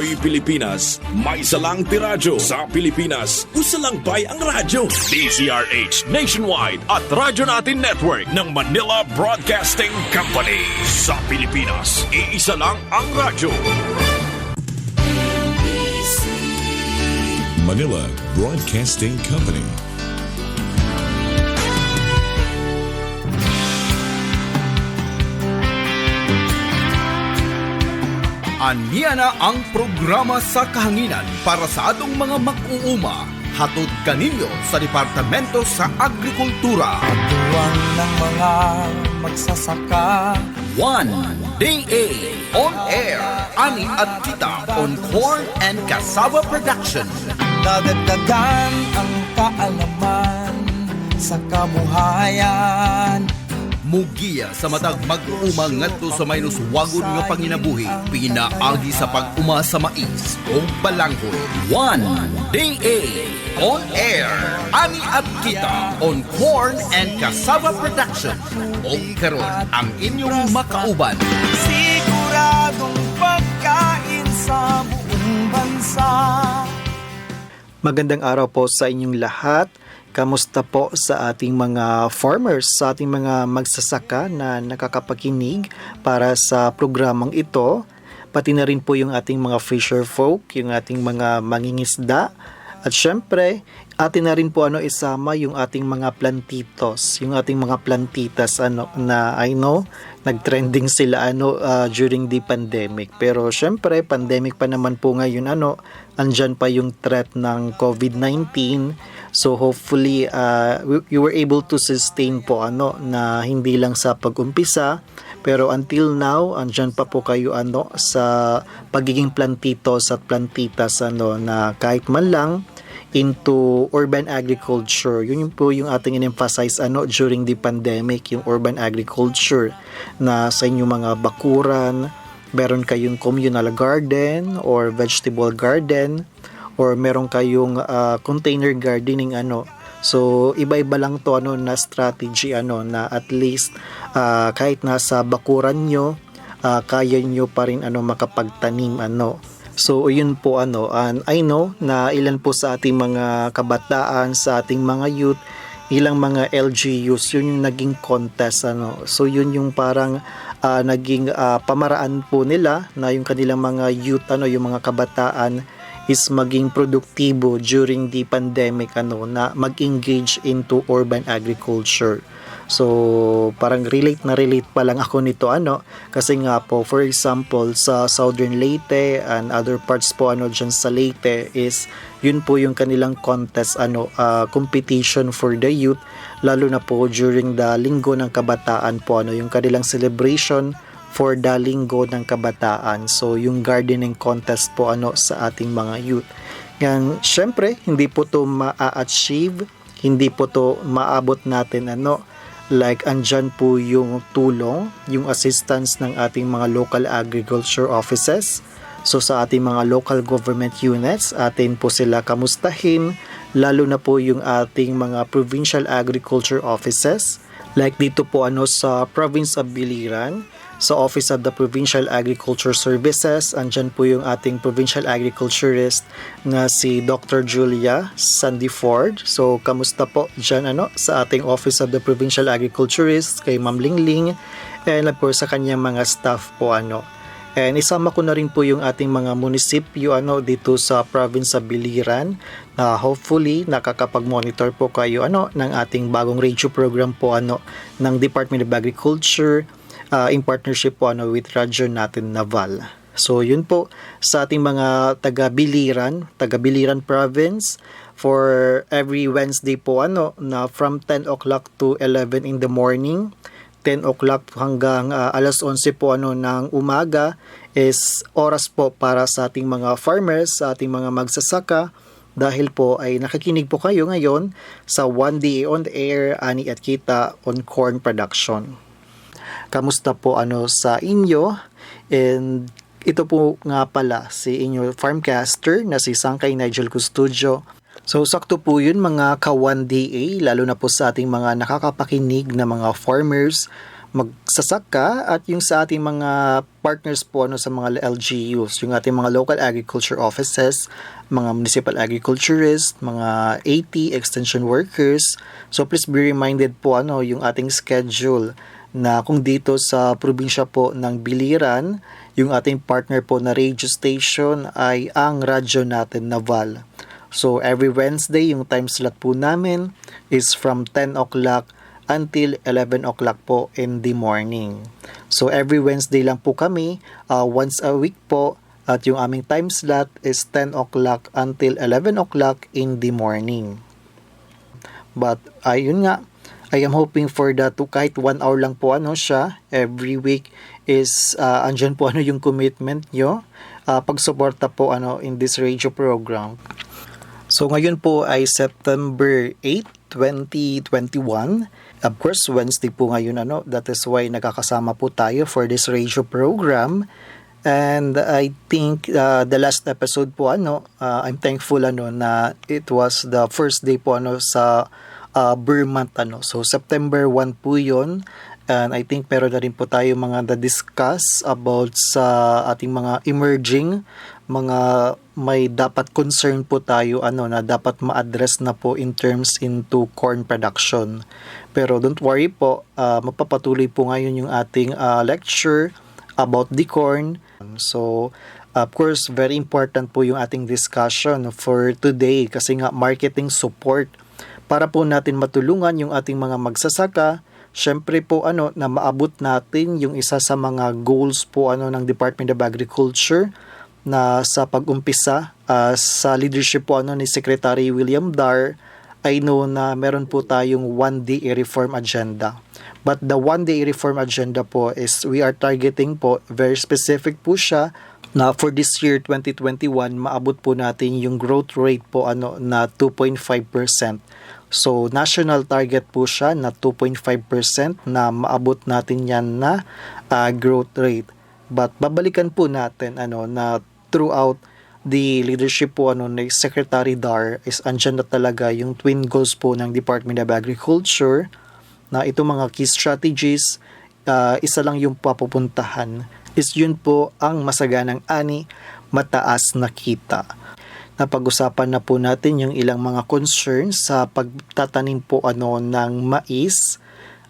Buhay Pilipinas, may salang tiradyo. Sa Pilipinas, usalang bay ang radyo. DZRH Nationwide at Radyo Natin Network ng Manila Broadcasting Company. Sa Pilipinas, iisa lang ang radyo. Manila Broadcasting Company. Aniya na ang programa sa kahanginan para sa atong mga mag-uuma. Hatod kaninyo sa Departamento sa Agrikultura. Katuwang ng mga magsasaka. One Day on Air. Ani at kita on Corn and Cassava Production. Dadagdagan ang kaalaman sa kabuhayan. Mugiya sa matag mag-uuma ngadto sa minus wagon nga panginabuhi, pinaagi sa pag-uma sa mais o balanghoy. One Day on Air. Ani at kita on Corn and Cassava Production. O karon ang inyong makauban. Siguradong pagkain sa buong bansa. Magandang araw po sa inyong lahat. Kamusta po sa ating mga farmers, sa ating mga magsasaka na nakakapakinig para sa programang ito, pati na rin po yung ating mga fisher folk, yung ating mga mangingisda, at syempre, atin na rin po isama yung ating mga plantitos, yung ating mga plantitas na I know nagtrending sila during the pandemic. Pero syempre, pandemic pa naman po ngayon andyan pa yung threat ng COVID-19. So hopefully you were able to sustain po na hindi lang sa pag-umpisa, pero until now andyan pa po kayo sa pagiging plantitos at plantitas na kahit man lang into urban agriculture. Yun po yung ating in-emphasize during the pandemic, yung urban agriculture, na sa inyong mga bakuran meron kayong communal garden or vegetable garden, or meron kayong container gardening So iba-iba lang to na strategy na at least kahit nasa bakuran nyo, kaya nyo pa rin makapagtanim So yun po and I know na ilan po sa ating mga kabataan, sa ating mga youth, ilang mga LGUs, yun yung naging contest So yun yung parang naging pamaraan po nila na yung kanilang mga youth yung mga kabataan is maging produktibo during the pandemic na mag-engage into urban agriculture. So parang relate pa lang ako nito kasi nga po, for example sa Southern Leyte and other parts po dyan sa Leyte is yun po yung kanilang contest competition for the youth, lalo na po during the Linggo ng Kabataan po yung kanilang celebration for the Linggo ng Kabataan. So yung gardening contest po sa ating mga youth. Yan, syempre hindi po to ma-achieve, hindi po to maabot natin like andyan po yung tulong, yung assistance ng ating mga local agriculture offices. So sa ating mga local government units, atin po sila kamustahin, lalo na po yung ating mga provincial agriculture offices. Like dito po sa province of Biliran, sa Office of the Provincial Agriculture Services, andyan po yung ating provincial agriculturist na si Dr. Julia Sandiford. So kamusta po dyan sa ating Office of the Provincial Agriculturist, kay Ma'am Lingling, and of course sa kanyang mga staff po And isama ko na rin po yung ating mga munisipyo dito sa province of Biliran, na hopefully nakakapag-monitor po kayo ng ating bagong radio program po ng Department of Agriculture, in partnership po with Radyo Natin Naval. So yun po sa ating mga taga-Biliran province, for every Wednesday po na from 10 o'clock to 11 in the morning, 10 o'clock hanggang alas 11 po ng umaga is oras po para sa ating mga farmers, sa ating mga magsasaka, dahil po ay nakikinig po kayo ngayon sa One Day on Air, Ani at Kita on Corn Production. Kamusta po sa inyo? And ito po nga pala si inyo farmcaster na si Sangkay Nigel Custodio. So sakto po yun mga ka-1DA, lalo na po sa ating mga nakakapakinig na mga farmers, magsasaka at yung sa ating mga partners po sa mga LGUs, yung ating mga local agriculture offices, mga municipal agriculturists, mga AT, extension workers. So please be reminded po yung ating schedule na kung dito sa probinsya po ng Biliran, yung ating partner po na radio station ay ang radyo natin Naval. So every Wednesday, yung time slot po namin is from 10 o'clock until 11 o'clock po in the morning. So every Wednesday lang po kami, once a week po, at yung aming time slot is 10 o'clock until 11 o'clock in the morning. But ayun nga, I am hoping for that to kahit 1 hour lang po siya every week is andyan po yung commitment nyo, pagsuporta po in this radio program. So ngayon po ay September 8, 2021. Of course, Wednesday po ngayon that is why nakakasama po tayo for this radio program. And I think the last episode po I'm thankful na it was the first day po sa Burr month So September 1 po 'yon. And I think meron na rin po tayo mga na-discuss about sa ating mga emerging, mga may dapat concern po tayo na dapat ma-address na po in terms into corn production. Pero don't worry po, mapapatuloy po ngayon yung ating lecture about the corn. So, of course, very important po yung ating discussion for today kasi nga marketing support para po natin matulungan yung ating mga magsasaka. Syempre po na maabot natin yung isa sa mga goals po ng Department of Agriculture na sa pag-umpisa sa leadership po ni Secretary William Dar. I know na meron po tayong one-day reform agenda. But the one-day reform agenda po is we are targeting po, very specific po siya, na for this year 2021 maabot po natin yung growth rate po na 2.5%. So national target po siya na 2.5% na maabot natin yan na growth rate. But babalikan po natin na throughout the leadership po ni Secretary Dar is andyan na talaga yung twin goals po ng Department of Agriculture na itong mga key strategies, isa lang yung papupuntahan is yun po ang masaganang ani, mataas na kita. Napag-usapan na po natin yung ilang mga concerns sa pagtatanim po ng mais,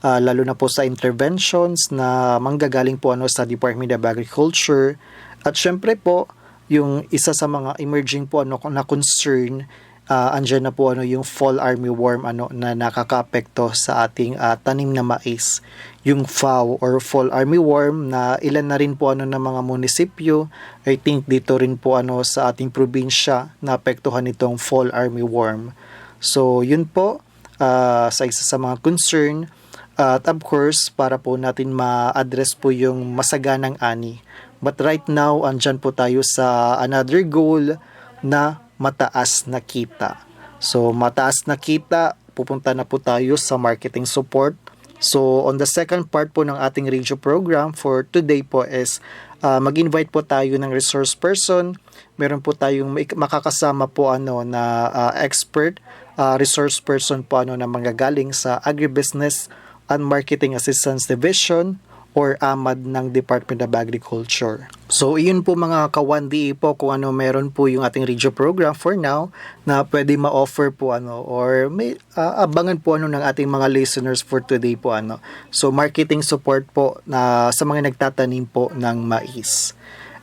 lalo na po sa interventions na manggagaling po sa Department of Agriculture. At syempre po, yung isa sa mga emerging po na concern, andyan na po yung fall armyworm na nakakaapekto sa ating tanim na mais. Yung FAO or fall armyworm na ilan na rin po ng mga munisipyo, I think dito rin po sa ating probinsya na apektuhan itong fall armyworm. So yun po sa isa sa mga concern. At of course, para po natin ma-address po yung masaganang ani. But right now, andyan po tayo sa another goal na mataas na kita. So, mataas na kita, pupunta na po tayo sa marketing support. So, on the second part po ng ating radio program for today po is mag-invite po tayo ng resource person. Meron po tayong makakasama po na expert resource person po na manggagaling sa Agribusiness and Marketing Assistance Division or AMAD ng Department of Agriculture. So, iyon po mga ka-1DA po kung meron po yung ating radio program for now na pwede ma-offer po or may abangan po ng ating mga listeners for today po So, marketing support po na sa mga nagtatanim po ng mais.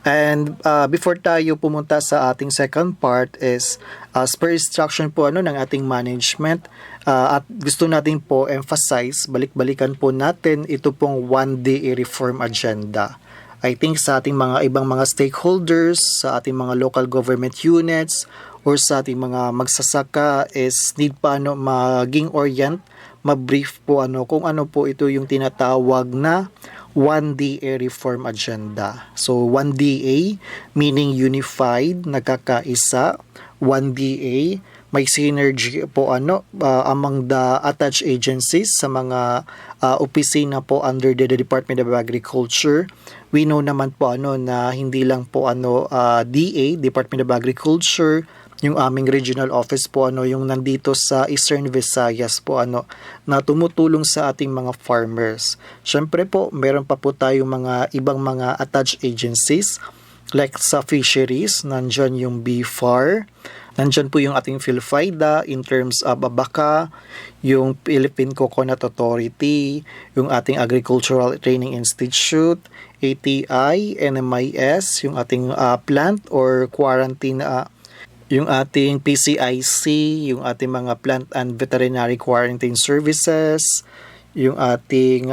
And before tayo pumunta sa ating second part is as per instruction po ng ating management at gusto natin po emphasize, balik-balikan po natin ito pong one-day reform agenda. I think sa ating mga ibang mga stakeholders, sa ating mga local government units, or sa ating mga magsasaka is need pa maging orient, ma-brief po kung ano po ito yung tinatawag na 1DA reform agenda. So 1DA meaning unified, nagkakaisa. 1DA may synergy po among the attached agencies sa mga opisina po under the Department of Agriculture. we know naman po na hindi lang po DA, Department of Agriculture, yung aming regional office po yung nandito sa Eastern Visayas po na tumutulong sa ating mga farmers. Syempre po, meron pa po tayong mga ibang mga attached agencies like sa fisheries, nandyan yung BFAR, nandyan po yung ating PhilFIDA in terms of baka, yung Philippine Coconut Authority, yung ating Agricultural Training Institute, ATI, NMIS, yung ating plant or quarantine, yung ating PCIC, yung ating mga plant and veterinary quarantine services, yung ating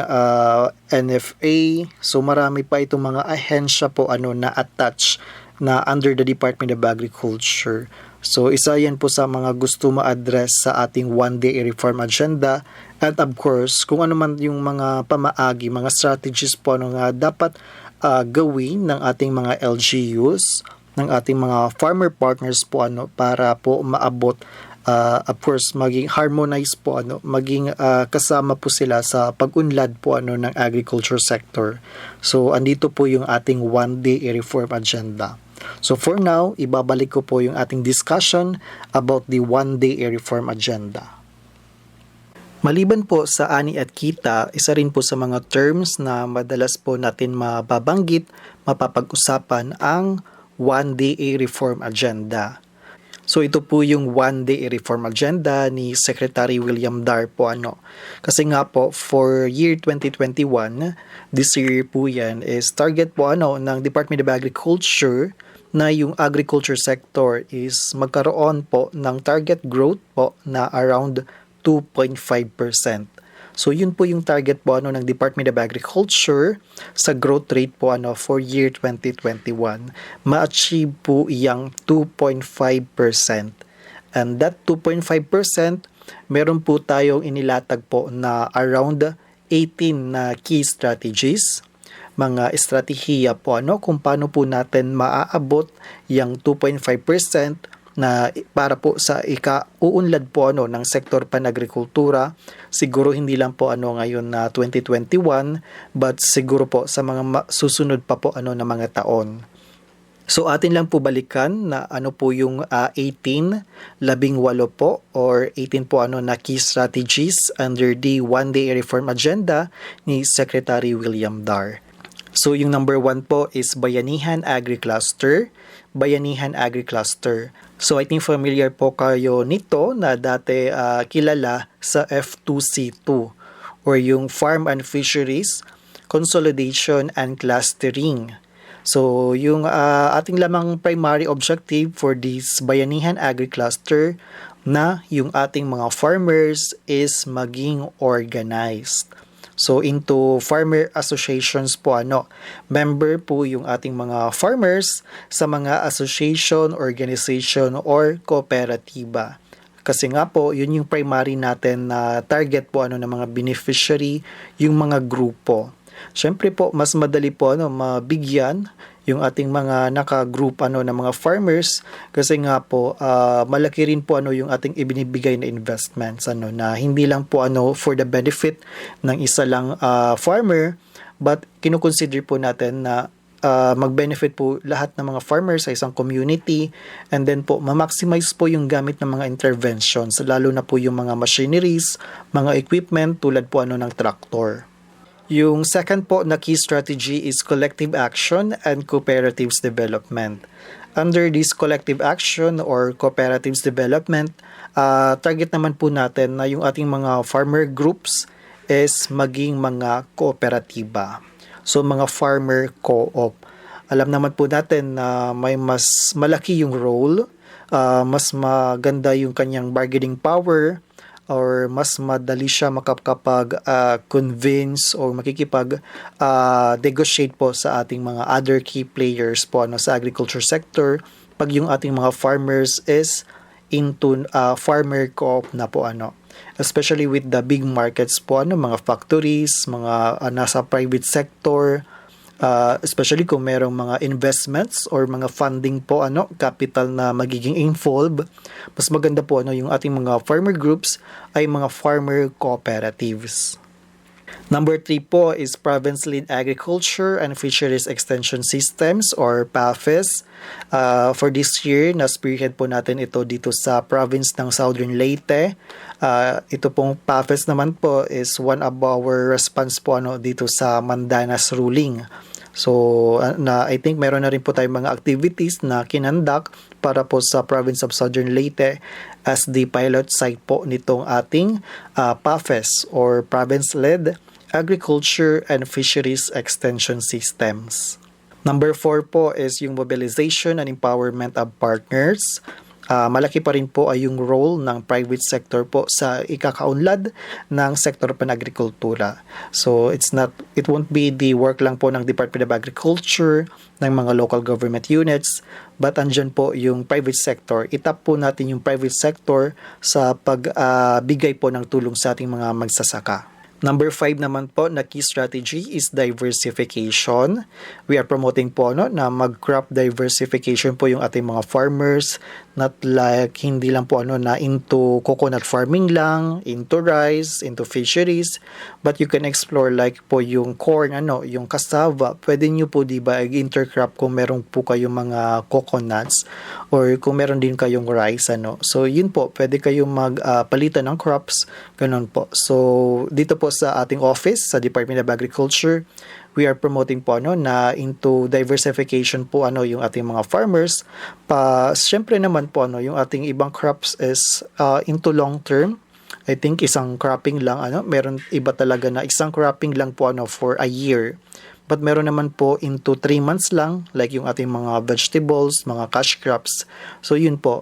NFA. So marami pa itong mga ahensya po na attach na under the Department of Agriculture. So isa yan po sa mga gusto ma-address sa ating one day reform agenda, and of course kung ano man yung mga pamaagi, mga strategies po nga dapat gawin ng ating mga LGUs, ng ating mga farmer partners po para po maabot, of course maging harmonize po maging kasama po sila sa pag-unlad po ng agriculture sector. So andito po yung ating one day reform agenda. So for now, ibabalik ko po yung ating discussion about the one day reform agenda. Maliban po sa ani at kita, isa rin po sa mga terms na madalas po natin mababanggit, mapapag-usapan ang one day reform agenda. So ito po yung one day reform agenda ni Secretary William Dar po Kasi nga po for year 2021, this year po yan is target po ng Department of Agriculture na yung agriculture sector is magkaroon po ng target growth po na around 2.5%. So yun po yung target po ng Department of Agriculture sa growth rate po for year 2021. Ma-achieve po iyang 2.5%. And that 2.5%, meron po tayong inilatag po na around 18 na key strategies, mga estratehiya po kung paano po natin maaabot yung 2.5% na para po sa ikauunlad po ng sektor panagrikultura. Siguro hindi lang po ngayon na 2021, but siguro po sa mga susunod pa po na mga taon. So atin lang po balikan na po yung 18 po or 18 po na key strategies under the one day reform agenda ni Secretary William Dar. So yung number 1 po is Bayanihan Agri-Cluster. Bayanihan Agri-Cluster. So I think familiar po kayo nito na dati kilala sa F2C2 or yung Farm and Fisheries Consolidation and Clustering. So yung ating lamang primary objective for this Bayanihan Agri-Cluster na yung ating mga farmers is maging organized. So into farmer associations po member po yung ating mga farmers sa mga association, organization or kooperatiba. Kasi nga po yun yung primary natin na target po ng mga beneficiary, yung mga grupo. Syempre po mas madali po mabigyan yung ating mga naka-group ng mga farmers kasi nga po malaki rin po yung ating ibinibigay na investments na hindi lang po for the benefit ng isa lang farmer, but kinukonsider po natin na mag-benefit po lahat ng mga farmers sa isang community, and then po ma-maximize po yung gamit ng mga interventions, lalo na po yung mga machineries, mga equipment tulad po ng tractor. Yung second po na key strategy is collective action and cooperatives development. Under this collective action or cooperatives development, target naman po natin na yung ating mga farmer groups is maging mga kooperatiba. So mga farmer co-op. Alam naman po natin na may mas malaki yung role, mas maganda yung kanyang bargaining power, or mas madali siya makapag-convince or makikipag-negotiate po sa ating mga other key players po sa agriculture sector pag yung ating mga farmers is into farmer co-op na po especially with the big markets po mga factories, mga nasa private sector, especially kung merong mga investments or mga funding po capital na magiging involved, mas maganda po yung ating mga farmer groups ay mga farmer cooperatives. Number 3 po is Province-Led Agriculture and Fisheries Extension Systems or PAFIS. For this year, na-spearhead po natin ito dito sa province ng Southern Leyte. Ito pong PAFIS naman po is one of our response po dito sa Mandanas ruling. So, I think meron na rin po tayong mga activities na kinandak para po sa province of Southern Leyte as the pilot site po nitong ating PAFIS or Province-Led Agriculture and Fisheries Extension Systems. Number 4 po is yung mobilization and empowerment of partners. Malaki pa rin po ay yung role ng private sector po sa ikakaunlad ng sektor panagrikultura. So it won't be the work lang po ng Department of Agriculture, ng mga local government units, but andyan po yung private sector. Itap po natin yung private sector sa pagbigay po ng tulong sa ating mga magsasaka. Number 5 naman po na key strategy is diversification. We are promoting po na mag-crop diversification po yung ating mga farmers, not like hindi lang po na into coconut farming lang, into rice, into fisheries, but you can explore like po yung corn, yung cassava. Pwede nyo po diba intercrop kung meron po kayong mga coconuts or kung meron din kayong rice, So yun po, pwede kayong magpalitan ng crops, ganun po. So dito po sa ating office sa Department of Agriculture, we are promoting po na into diversification po yung ating mga farmers. Syempre naman po yung ating ibang crops is into long term. I think isang cropping lang meron iba talaga na isang cropping lang po for a year. But meron naman po into 3 months lang, like yung ating mga vegetables, mga cash crops. So yun po,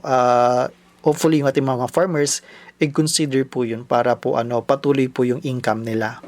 hopefully yung ating mga farmers i-consider po yun para po patuloy po yung income nila.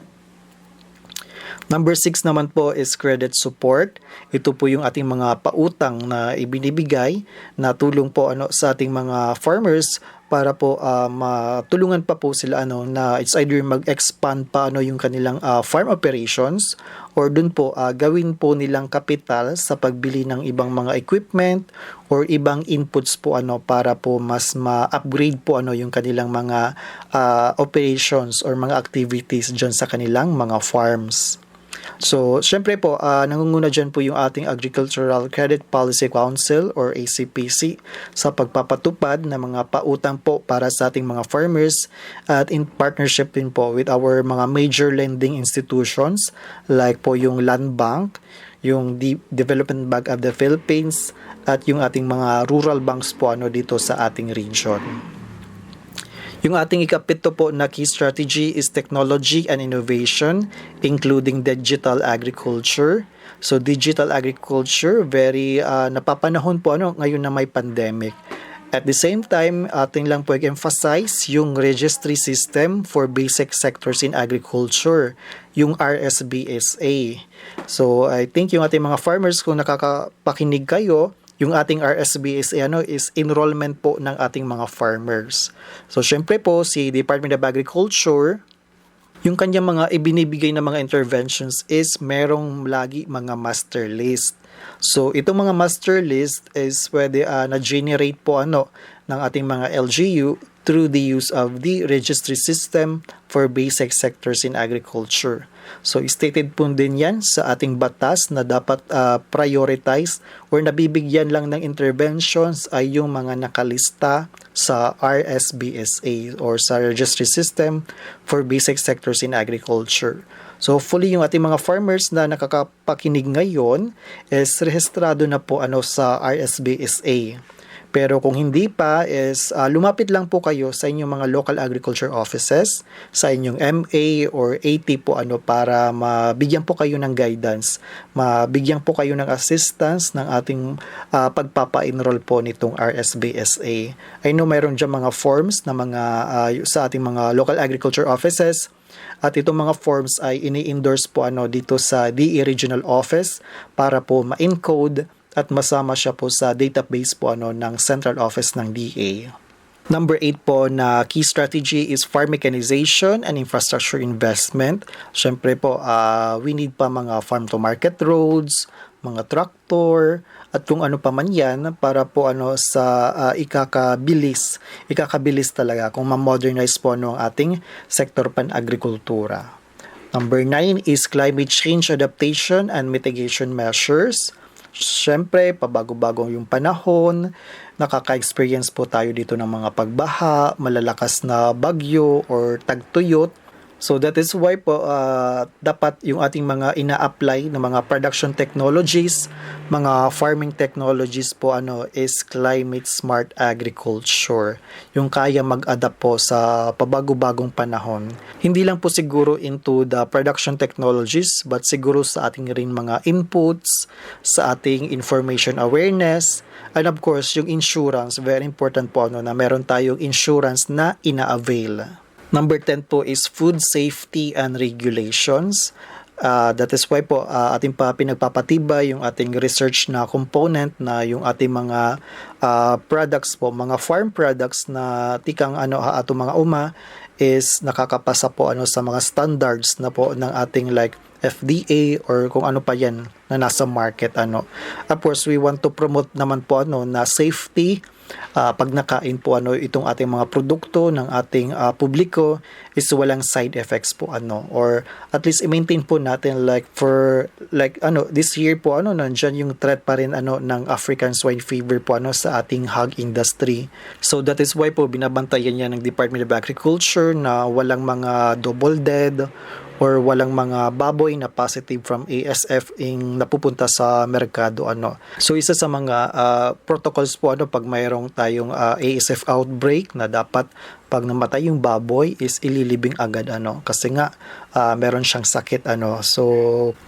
Number 6 naman po is credit support. Ito po yung ating mga pautang na ibinibigay na tulong po sa ating mga farmers para po matulungan pa po sila na it's either mag-expand pa yung kanilang farm operations or dun po gawin po nilang kapital sa pagbili ng ibang mga equipment or ibang inputs po para po mas ma-upgrade po yung kanilang mga operations or mga activities dyan sa kanilang mga farms. So, syempre po, nangunguna dyan po yung ating Agricultural Credit Policy Council or ACPC sa pagpapatupad ng mga pautang po para sa ating mga farmers at in partnership din po with our mga major lending institutions like po yung Land Bank, yung Development Bank of the Philippines at yung ating mga rural banks po dito sa ating region. Yung ating ikapito po na key strategy is technology and innovation, including digital agriculture. So digital agriculture, very napapanahon po ngayon na may pandemic. At the same time, ating lang po emphasize yung registry system for basic sectors in agriculture, yung RSBSA. So I think yung ating mga farmers, kung nakakapakinig kayo, yung ating RSBSA is enrollment po ng ating mga farmers. So syempre po si Department of Agriculture, yung kanyang mga ibinibigay na mga interventions is merong lagi mga master list. So itong mga master list is pwede na-generate po ng ating mga LGU through the use of the registry system for basic sectors in agriculture. So stated po din yan sa ating batas na dapat prioritize or nabibigyan lang ng interventions ay yung mga nakalista sa RSBSA or sa Registry System for Basic Sectors in Agriculture. So hopefully yung ating mga farmers na nakakapakinig ngayon is rehistrado na po sa RSBSA. Pero kung hindi pa is lumapit lang po kayo sa inyong mga local agriculture offices, sa inyong MA or AT po para mabigyan po kayo ng guidance, mabigyan po kayo ng assistance ng ating pagpapa-enroll po nitong RSBSA. I know mayroon dyan mga forms na mga sa ating mga local agriculture offices. At itong mga forms ay ini-endorse po dito sa DE Regional Office para po ma-encode at masama siya po sa database po ng Central Office ng DA. Number 8 po na key strategy is farm mechanization and infrastructure investment. Syempre po, we need pa mga farm-to-market roads, mga tractor, at kung ano pa man yan para po sa ikakabilis talaga kung ma-modernize po ang ating sektor pan-agrikultura. Number 9 is climate change adaptation and mitigation measures. Siyempre, pabago-bago yung panahon, nakaka-experience po tayo dito ng mga pagbaha, malalakas na bagyo or tagtuyot. So that is why po dapat yung ating mga ina-apply na mga production technologies, mga farming technologies po is climate smart agriculture. Yung kaya mag-adapt po sa pabago-bagong panahon. Hindi lang po siguro into the production technologies but siguro sa ating rin mga inputs, sa ating information awareness, and of course yung insurance, very important po na meron tayong insurance na ina-avail. Number 10 po is food safety and regulations. That is why po ating pa pinagpapatibay yung ating research na component na yung ating mga products po, mga farm products na tikang ato mga is nakakapasa po sa mga standards na po ng ating like FDA or kung ano pa yan na nasa market Of course, we want to promote naman po na safety pag nakain po itong ating mga produkto ng ating publiko is walang side effects po or at least i-maintain po natin like for like this year po nandiyan yung threat pa rin ng African swine fever po sa ating hog industry. So that is why po binabantayan niya ng Department of Agriculture na walang mga double dead or walang mga baboy na positive from ASF napupunta sa merkado So isa sa mga protocols po pag mayroong tayong ASF outbreak na dapat pag namatay yung baboy is ililibing agad kasi nga meron siyang sakit So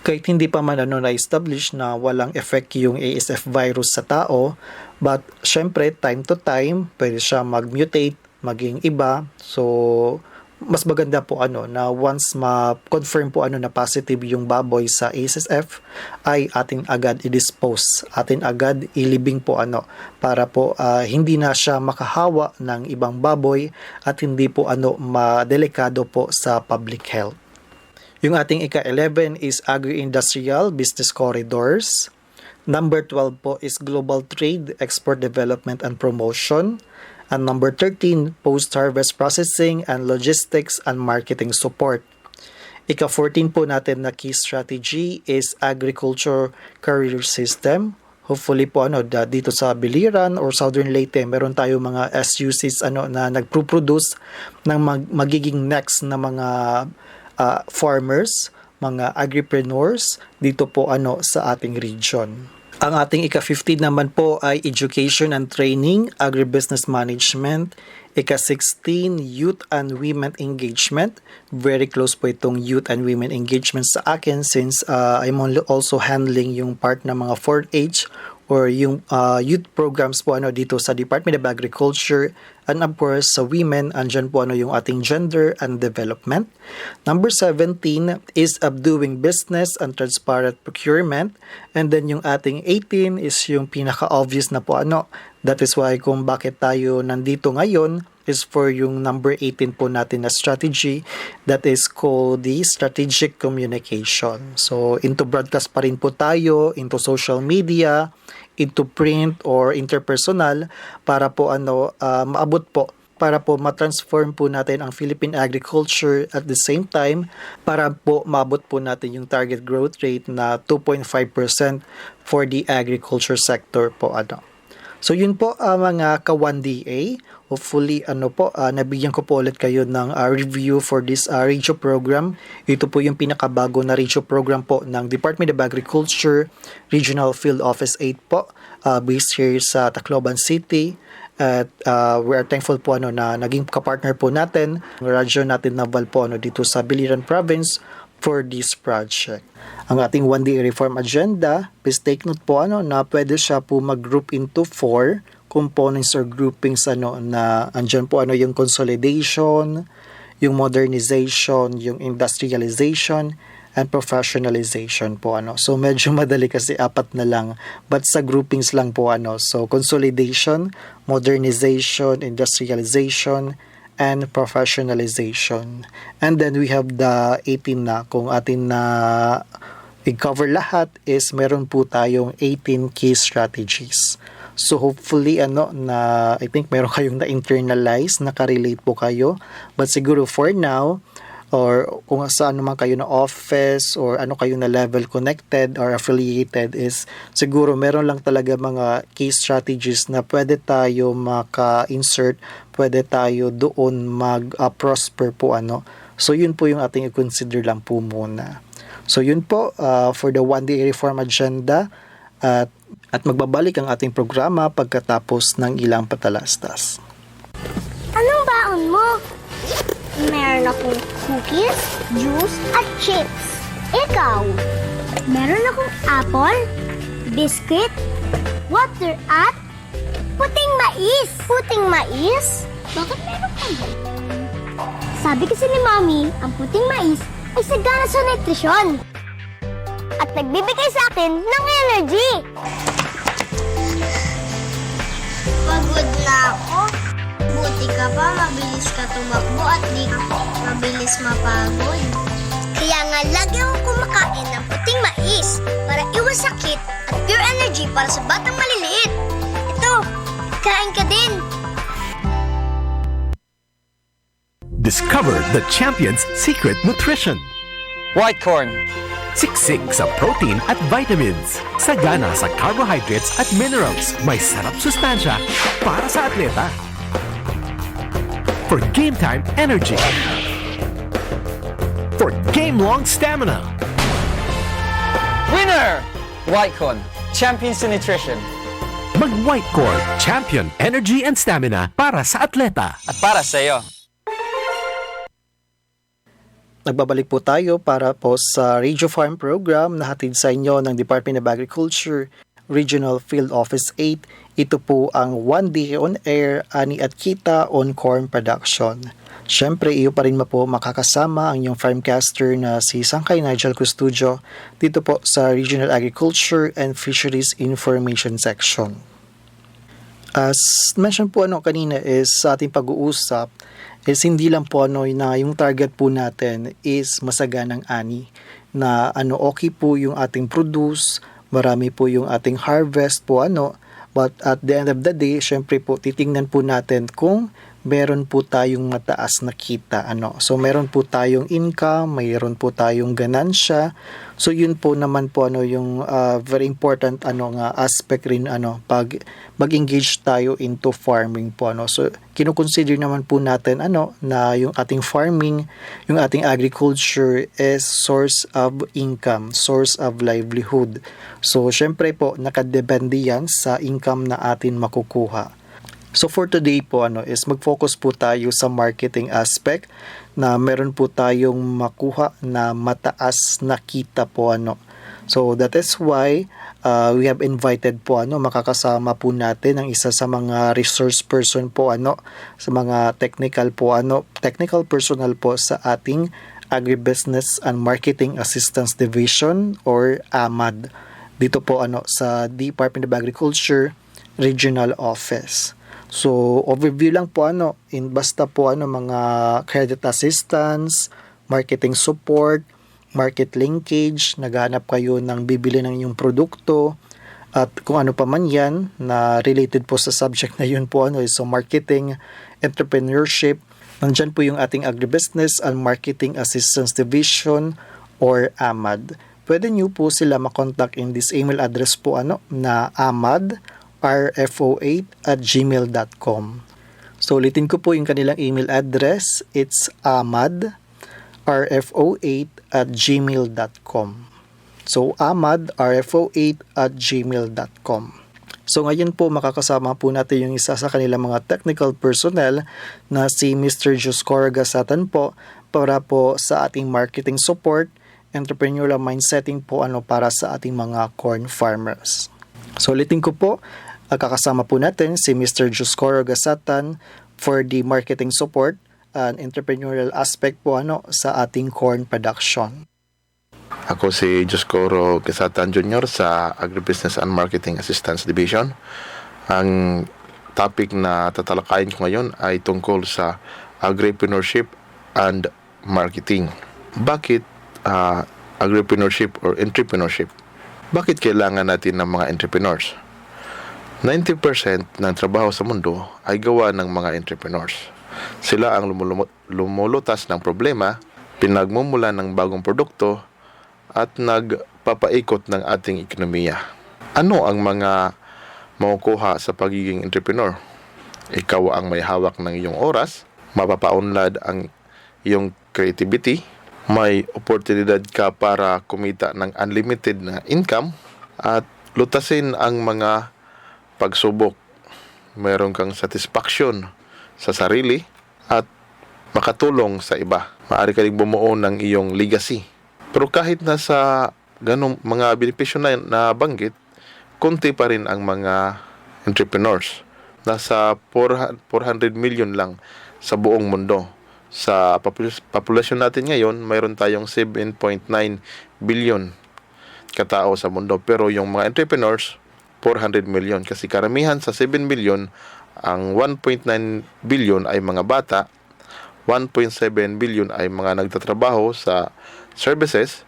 kahit hindi pa man na-establish na walang effect yung ASF virus sa tao, but syempre time to time pwede siya mag-mutate, maging iba. So mas maganda po na once ma-confirm po na positive yung baboy sa ASF ay ating agad i-dispose, ating agad ilibing po para po hindi na siya makahawa ng ibang baboy at hindi po madelikado po sa public health. Yung ating ika-11 is agri-industrial business corridors. Number 12 po is global trade, export development and promotion. And number 13, post-harvest processing and logistics and marketing support. Ika-14 po natin na key strategy is agriculture career system. Hopefully po dito sa Biliran or Southern Leyte, meron tayo mga SUCs na nagpo-produce ng magiging next na mga farmers, mga agripreneurs dito po sa ating region. Ang ating ika-15 naman po ay education and training, agribusiness management. Ika-16, youth and women engagement. Very close po itong youth and women engagement sa akin since I'm also handling yung part ng mga 4-H or yung youth programs po dito sa Department of Agriculture. And of course, sa women, andyan po yung ating gender and development. Number 17 is doing business and transparent procurement. And then yung ating 18 is yung pinaka-obvious na po That is why kung bakit tayo nandito ngayon is for yung number 18 po natin na strategy that is called the strategic communication. So, into broadcast pa rin po tayo, into social media, into print or interpersonal para po maabot po para po matransform po natin ang Philippine agriculture at the same time para po maabot po natin yung target growth rate na 2.5% for the agriculture sector po So yun po mga ka-1DA. Hopefully nabigyan ko po ulit kayo ng review for this radio program. Ito po yung pinakabago na radio program po ng Department of Agriculture Regional Field Office 8 po, based here sa Tacloban City. At we are thankful po na naging kapartner po natin, radyo natin Naval po dito sa Biliran Province for this project. Ang ating 1DA reform agenda, please take note po na pwede siya po mag-group into 4 components or groupings na andyan po yung consolidation, yung modernization, yung industrialization, and professionalization po So medyo madali kasi 4 na lang, but sa groupings lang po So consolidation, modernization, industrialization, and professionalization. And then we have the 18 na kung atin na i-cover lahat is meron po tayong 18 key strategies. So hopefully na I think meron kayong na-internalize, nakarelate po kayo. But siguro for now, or kung saan naman kayo na office or ano kayo na level connected or affiliated, is siguro meron lang talaga mga key strategies na pwede tayo maka-insert, pwede tayo doon mag-prosper po ano. So yun po yung ating i-consider lang po muna. So yun po for the one day reform agenda, at magbabalik ang ating programa pagkatapos ng ilang patalastas. Anong baon mo? Meron akong cookies, juice, at chips. Ikaw? Meron akong apple, biscuit, water, at puting mais. Puting mais? Bakit meron ka ba? Sabi kasi ni Mami, ang puting mais ay sagana sa nutrisyon. At nagbibigay sa akin ng energy. Pagod na ako. Buti ka pa, mabilis ka tumakbo at di ka mabilis mapagod. Kaya nga lagi akong kumakain ng puting mais para iwas sakit at pure energy para sa batang maliliit. Ito, kain ka din. Discover the champion's secret nutrition. White corn. Siksik sa protein at vitamins. Sagana sa carbohydrates at minerals. May sarap sustansya para sa atleta. For game time energy. For game-long stamina. Winner! White corn. Champions in nutrition. Mag-White Corn. Champion energy and stamina para sa atleta. At para sa iyo. Nagbabalik po tayo para po sa Radio Farm program na hatid sa inyo ng Department of Agriculture, Regional Field Office 8. Ito po ang One Day on Air, Ani at Kita on Corn Production. Siyempre, iyo pa rin po makakasama ang inyong farmcaster na si Sangkay Nigel Custodio dito po sa Regional Agriculture and Fisheries Information Section. As mentioned po kanina is sa ating pag-uusap, is hindi lang po na yung target po natin is masaganang ani, na okay po yung ating produce, marami po yung ating harvest po but at the end of the day, syempre po titingnan po natin kung meron po tayong mataas na kita so meron po tayong income, mayroon po tayong ganansya. So yun po naman po yung very important aspect rin pag mag-engage tayo into farming po so kino-consider naman po natin na yung ating farming, yung ating agriculture is source of income, source of livelihood. So syempre po nakadepende yan sa income na atin makukuha. So for today po is mag-focus po tayo sa marketing aspect na meron po tayong makuha na mataas na kita po So that is why we have invited po makakasama po natin ang isa sa mga resource person po sa mga technical po technical personnel po sa ating Agribusiness and Marketing Assistance Division or AMAD dito po sa Department of Agriculture Regional Office. So, overview lang po basta po mga credit assistance, marketing support, market linkage, naghahanap kayo ng bibili ng inyong produkto, at kung ano pa man yan na related po sa subject na yun po so marketing, entrepreneurship, nandyan po yung ating Agribusiness and Marketing Assistance Division or AMAD. Pwede nyo po sila makontak in this email address po na AMAD rfo8@gmail.com. So ulitin ko po yung kanilang email address. It's amadrfo8@gmail.com. So amadrfo8@gmail.com. So ngayon po makakasama po natin yung isa sa kanilang mga technical personnel na si Mr. Joscor Gasatan po para po sa ating marketing support, entrepreneurial mindsetting po para sa ating mga corn farmers. So ulitin ko po, kakasama po natin si Mr. Joscor Gasatan for the marketing support and entrepreneurial aspect po sa ating corn production. Ako si Joscoro Gasatan Jr. sa Agribusiness and Marketing Assistance Division. Ang topic na tatalakayin ko ngayon ay tungkol sa agripreneurship and marketing. Bakit agripreneurship or entrepreneurship? Bakit kailangan natin ng mga entrepreneurs? 90% ng trabaho sa mundo ay gawa ng mga entrepreneurs. Sila ang lumulutas ng problema pinagmumula ng bagong produkto at nagpapaikot ng ating ekonomiya. Ano ang mga makukuha sa pagiging entrepreneur? Ikaw ang may hawak ng iyong oras, mapapaunlad ang iyong creativity, may oportunidad ka para kumita ng unlimited na income, at lutasin ang mga pagsubok. Meron kang satisfaction sa sarili at makatulong sa iba. Maaari ka rin bumuo ng iyong legacy. Pero kahit nasa ganong mga benepisyo na nabanggit, konti pa rin ang mga entrepreneurs. Nasa 400 million lang sa buong mundo. Sa populasyon natin ngayon, mayroon tayong 7.9 billion katao sa mundo. Pero yung mga entrepreneurs, 400 million. Kasi karamihan sa 7 billion, ang 1.9 billion ay mga bata, 1.7 billion ay mga nagtatrabaho sa services,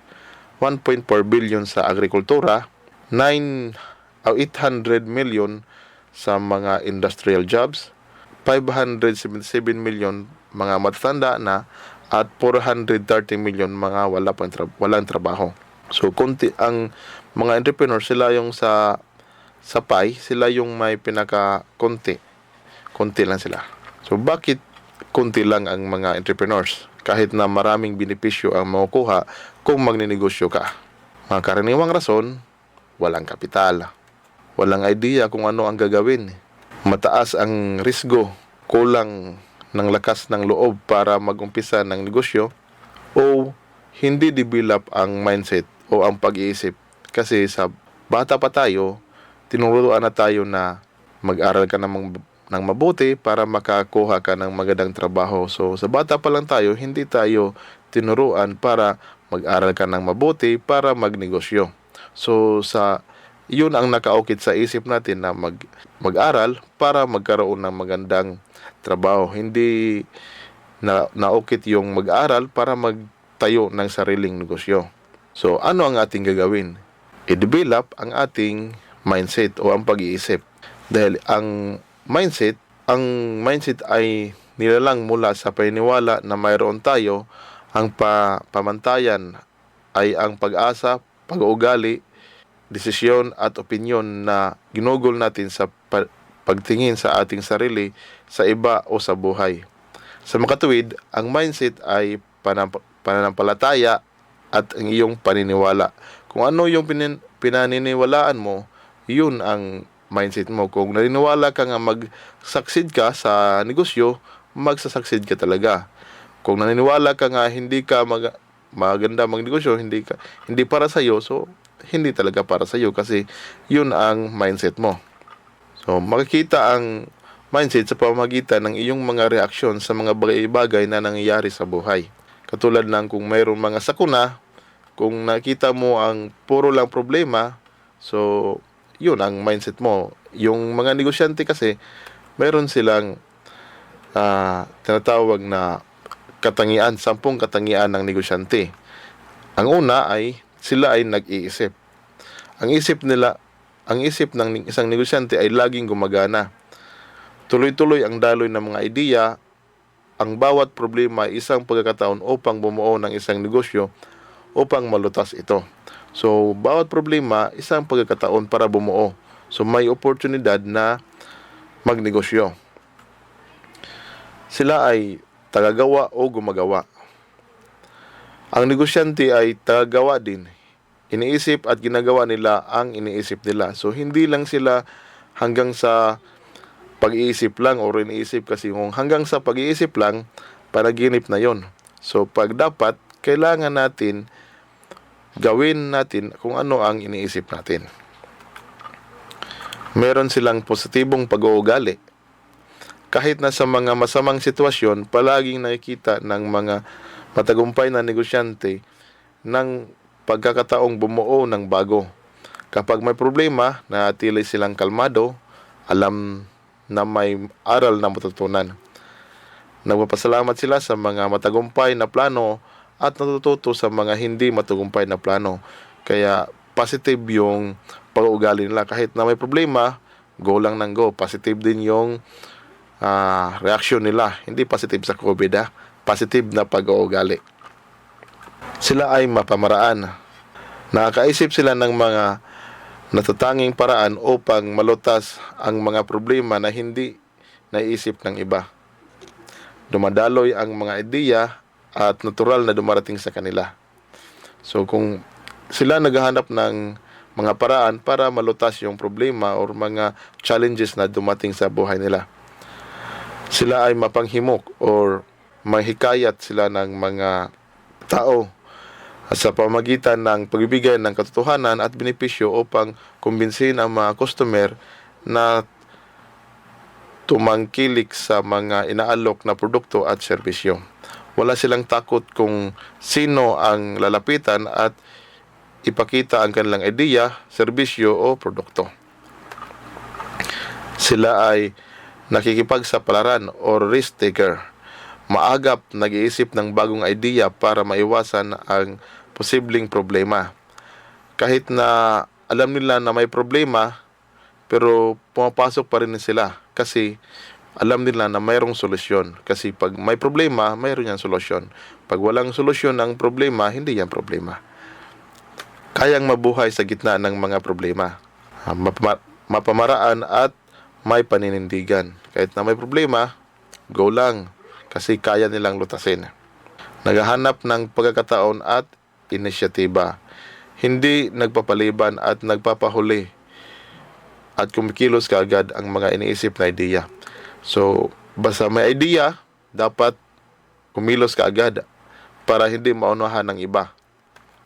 1.4 billion sa agrikultura, 800 million sa mga industrial jobs, 577 million mga matatanda na, at 430 million mga walang trabaho. So konti ang mga entrepreneur, sila yung sa pie, sila yung may konti lang sila. So bakit konti lang ang mga entrepreneurs kahit na maraming benepisyo ang makukuha kung magninegosyo ka? Mga karaniwang rason, walang kapital, walang idea kung ano ang gagawin, mataas ang risgo, kulang ng lakas ng loob para mag-umpisa ng negosyo, o hindi develop ang mindset o ang pag-iisip. Kasi sa bata pa tayo, tinuruan na tayo na mag-aral ka ng mabuti para makakuha ka ng magandang trabaho. So sa bata pa lang tayo, hindi tayo tinuruan para mag-aral ka ng mabuti para magnegosyo. So yun ang nakaukit sa isip natin na mag-aral para magkaroon ng magandang trabaho. Hindi naukit yung mag-aral para magtayo ng sariling negosyo. So ano ang ating gagawin? I-develop ang ating mindset o ang pag-iisip. Dahil ang mindset ay nilalang mula sa paniniwala na mayroon tayo. Ang pamantayan ay ang pag-asa, pag-uugali, desisyon at opinyon na ginugol natin sa pagtingin sa ating sarili, sa iba o sa buhay. Sa makatuwid, ang mindset ay pananampalataya at ang iyong paniniwala. Kung ano yung pinaniniwalaan mo, yun ang mindset mo. Kung naniniwala ka nga mag-succeed ka sa negosyo, magsasucceed ka talaga. Kung naniniwala ka nga hindi ka maganda magnegosyo, hindi para sa iyo, so hindi talaga para sa iyo kasi yun ang mindset mo. So makikita ang mindset sa pamamagitan ng iyong mga reaksyon sa mga bagay na nangyayari sa buhay. Katulad ng kung mayroong mga sakuna, kung nakita mo ang puro lang problema, so yun ang mindset mo. Yung mga negosyante kasi, mayroon silang tinatawag na katangian, 10 katangian ng negosyante. Ang una ay sila ay nag-iisip. Ang isip ng isang negosyante ay laging gumagana. Tuloy-tuloy ang daloy ng mga ideya. Ang bawat problema ay isang pagkakataon upang bumuo ng isang negosyo upang malutas ito. So, bawat problema, isang pagkakataon para bumuo. So, may oportunidad na magnegosyo. Sila ay tagagawa o gumagawa. Ang negosyante ay tagagawa din. Iniisip at ginagawa nila ang iniisip nila. So, hindi lang sila hanggang sa pag-iisip lang o iniisip, kasi kung hanggang sa pag-iisip lang, panaginip na yon. So, pag dapat, kailangan natin gawin natin kung ano ang iniisip natin. Meron silang positibong pag-uugali. Kahit na sa mga masamang sitwasyon, palaging nakikita ng mga matagumpay na negosyante ng pagkakataong bumuo ng bago. Kapag may problema, natili silang kalmado, alam na may aral na matutunan. Nagpapasalamat sila sa mga matagumpay na plano at natututo sa mga hindi matagumpay na plano. Kaya positive yung pag-uugali nila. Kahit na may problema, go lang ng go. Positive din yung reaction nila. Hindi positive sa COVID, positive na pag-uugali. Sila ay mapamaraan. Nakakaisip sila ng mga natatanging paraan upang malutas ang mga problema na hindi naisip ng iba. Dumadaloy ang mga ideya at natural na dumarating sa kanila. So kung sila naghahanap ng mga paraan para malutas yung problema or mga challenges na dumating sa buhay nila, sila ay mapanghimok or mahikayat sila ng mga tao sa pamagitan ng pagbibigay ng katotohanan at benepisyo upang kumbinsin ang mga customer na tumangkilik sa mga inaalok na produkto at serbisyo. Wala silang takot kung sino ang lalapitan at ipakita ang kanilang ideya, serbisyo o produkto. Sila ay nakikipagsapalaran or risk taker. Maagap nag-iisip ng bagong ideya para maiwasan ang posibleng problema. Kahit na alam nila na may problema, pero pumapasok pa rin sila kasi alam nila na mayroong solusyon. Kasi pag may problema, mayroon yan solusyon. Pag walang solusyon ang problema, hindi yan problema. Kayang mabuhay sa gitna ng mga problema. Mapamaraan at may paninindigan. Kahit na may problema, go lang. Kasi kaya nilang lutasin. Naghahanap ng pagkakataon at inisyatiba. Hindi nagpapaliban at nagpapahuli. At kumikilos kaagad ang mga iniisip na ideya. So, basta may idea, dapat kumilos kaagad para hindi maunahan ng iba.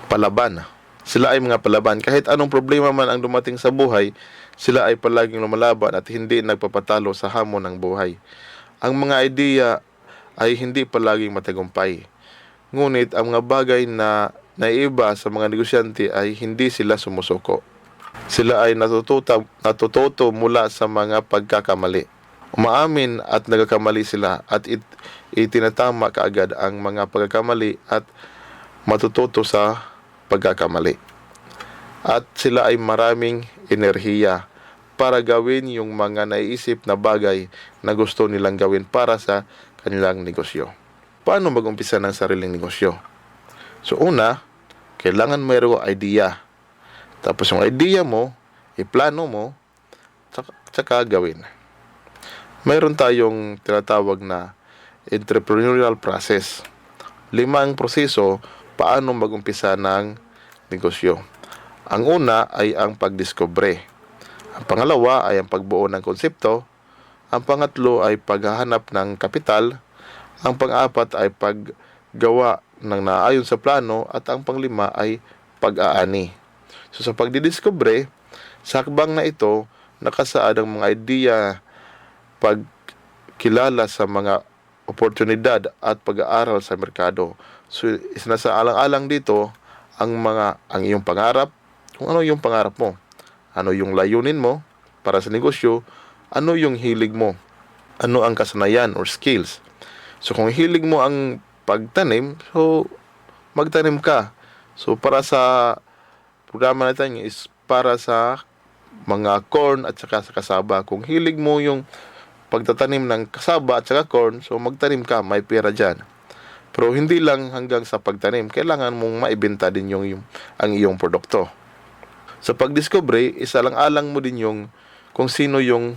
Palaban. Sila ay mga palaban. Kahit anong problema man ang dumating sa buhay, sila ay palaging lumalaban at hindi nagpapatalo sa hamon ng buhay. Ang mga ideya ay hindi palaging matagumpay. Ngunit ang mga bagay na naiiba sa mga negosyante ay hindi sila sumusuko. Sila ay natututo mula sa mga pagkakamali. Umaamin at nagkakamali sila at itinatama kaagad ang mga pagkakamali at matututo sa pagkakamali. At sila ay maraming enerhiya para gawin yung mga naiisip na bagay na gusto nilang gawin para sa kanilang negosyo. Paano mag-umpisa ng sariling negosyo? So una, kailangan mayroong idea. Tapos yung idea mo, iplano mo, tsaka gawin. Mayroon tayong tinatawag na entrepreneurial process. 5 proseso paano mag-umpisa ng negosyo. Ang una ay ang pagdiskubre. Ang pangalawa ay ang pagbuo ng konsepto. Ang pangatlo ay paghahanap ng kapital. Ang pang-apat ay paggawa ng naayon sa plano. At ang panglima ay pag-aani. So sa pagdidiskubre, sa hakbang na ito, nakasaad ang mga idea, pagkilala sa mga oportunidad at pag-aaral sa merkado. So nasa alang-alang dito ang iyong pangarap, kung ano yung pangarap mo, ano yung layunin mo para sa negosyo, ano yung hilig mo, ano ang kasanayan or skills. So kung hilig mo ang pagtanim, so magtanim ka. So para sa programa natin is para sa mga corn at saka sa kasaba. Kung hilig mo yung pagtatanim ng kasaba at saka corn, so magtanim ka, may pera dyan. Pero hindi lang hanggang sa pagtanim, kailangan mong maibenta din ang iyong produkto. Sa pagdiscovery, isalang-alang mo din kung sino yung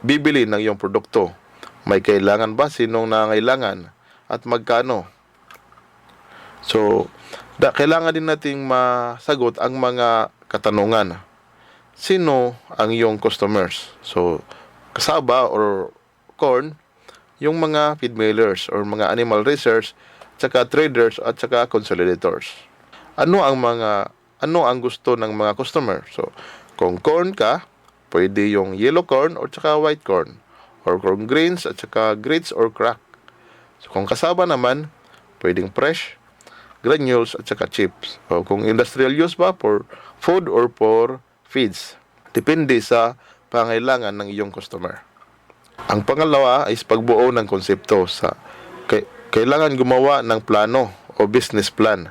bibili ng iyong produkto. May kailangan ba? Sinong nangailangan? At magkano? So, kailangan din nating masagot ang mga katanungan. Sino ang iyong customers? So, kasaba or corn, yung mga feed millers or mga animal raisers, tsaka traders at tsaka consolidators. Ano ang gusto ng mga customer? So, kung corn ka, pwede yung yellow corn or tsaka white corn. Or kung grains at saka grits or crack. So, kung kasaba naman, pwedeng fresh, granules at saka chips. O kung industrial use ba, for food or for feeds. Depende sa pangailangan ng iyong customer. Ang pangalawa is pagbuo ng konsepto. Kailangan gumawa ng plano o business plan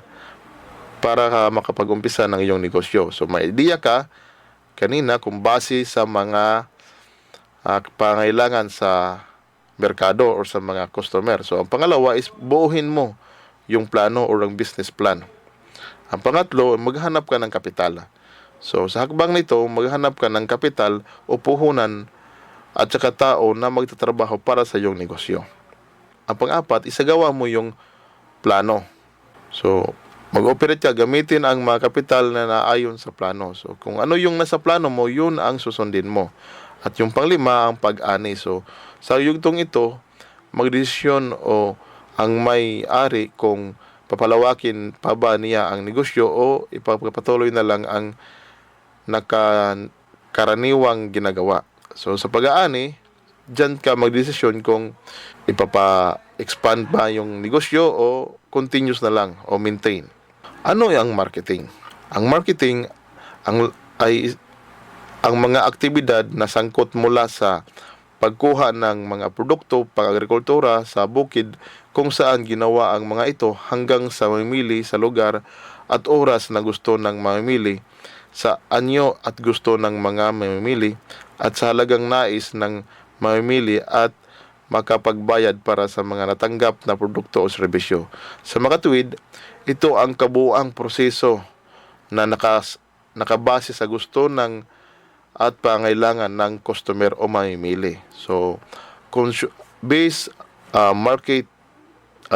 para makapag-umpisa ng iyong negosyo. So may idea ka kanina kung base sa mga pangailangan sa merkado or sa mga customer. So ang pangalawa is buuhin mo yung plano o ang business plan. Ang pangatlo, maghanap ka ng kapital. So, sa hakbang nito, maghanap ka ng kapital o puhunan at saka tao na magtatrabaho para sa iyong negosyo. Ang pang-apat, isagawa mo yung plano. So, mag-operate ka, gamitin ang mga kapital na naayon sa plano. So, kung ano yung nasa plano mo, yun ang susundin mo. At yung panglima, ang pag-ani. So, sa yugtong ito, magdesisyon o ang may-ari kung papalawakin pa ba niya ang negosyo o ipapatuloy na lang ang nakakaraniwang ginagawa. So, sa pag-aani, dyan ka magdesisyon kung ipapa-expand ba yung negosyo o continuous na lang o maintain. Ano ang marketing? Ang marketing ay ang mga aktibidad na sangkot mula sa pagkuha ng mga produkto pang-agrikultura sa bukid kung saan ginawa ang mga ito hanggang sa mamimili sa lugar at oras na gusto ng mamimili, sa anyo at gusto ng mga mamimili at sa halagang nais ng mamimili at makapagbayad para sa mga natanggap na produkto o serbisyo. Sa makatuwid, ito ang kabuuang proseso na nakabase sa gusto ng at pangailangan ng customer o mamimili. So, based market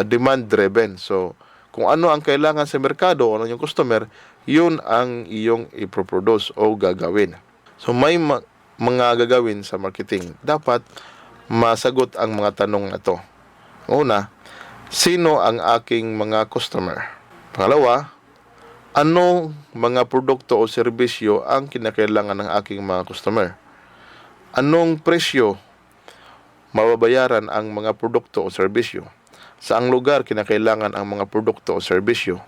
demand driven. So, kung ano ang kailangan sa merkado o ano yung customer, yun ang iyong iproproduce o gagawin. So, may mga gagawin sa marketing. Dapat masagot ang mga tanong na to. Una, sino ang aking mga customer? Pangalawa, ano mga produkto o serbisyo ang kinakailangan ng aking mga customer? Anong presyo mababayaran ang mga produkto o serbisyo? Saang lugar kinakailangan ang mga produkto o serbisyo?